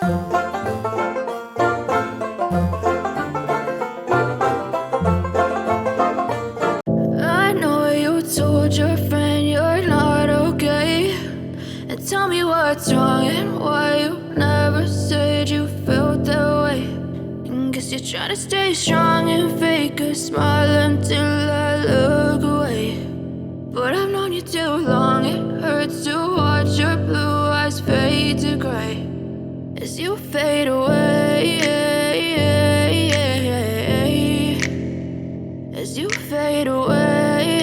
I know you told your friend you're not okay, and tell me what's wrong and why you never said you felt that way. And guess you're trying to stay strong and fake a smile until I look away. But I've known you too long, it hurts to watch your blue eyes fade to gray as you fade away, as you fade away.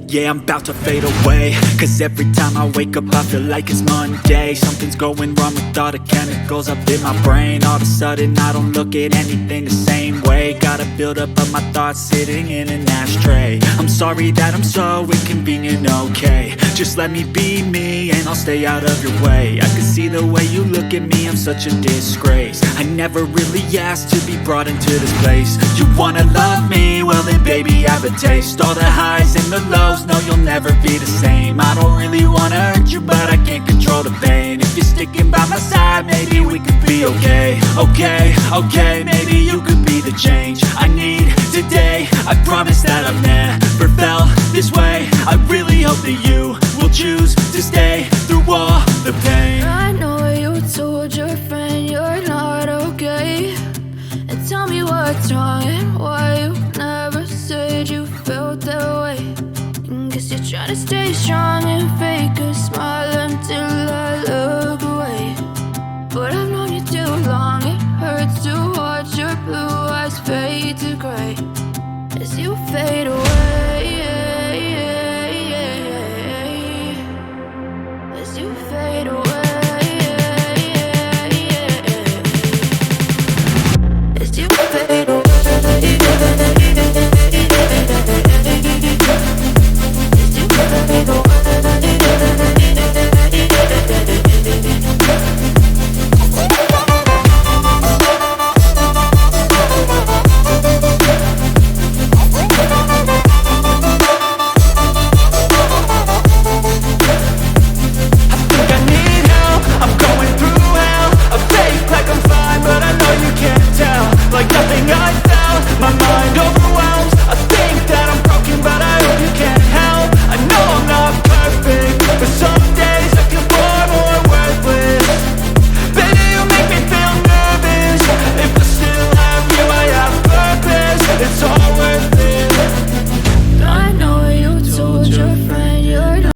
Yeah, I'm about to fade away, cause every time I wake up I feel like it's Monday. Something's going wrong with all the chemicals up in my brain. All of a sudden I don't look at anything the same way. Got a build up of my thoughts sitting in an ashtray. I'm sorry that I'm so inconvenient, okay. Just let me be me and I'll stay out of your way. I can see the way you look at me, I'm such a disgrace. I never really asked to be brought into this place. You wanna love me? Well then baby have a taste. All the highs and the lows, no you'll never be the same. I don't really wanna hurt you but I can't control the pain. If you're sticking by my side, maybe we could be okay. Okay, maybe you could be the change I need today. I promise that I've never felt this way. I really hope that you will choose to stay through all the pain. I know you told your friend you're not okay, and tell me what's wrong and why you never said you felt that way. And guess you're trying to stay strong and fake a smile until I look away. But I've known you too long, it hurts to watch your blue eyes fade to gray as you fade away, as you fade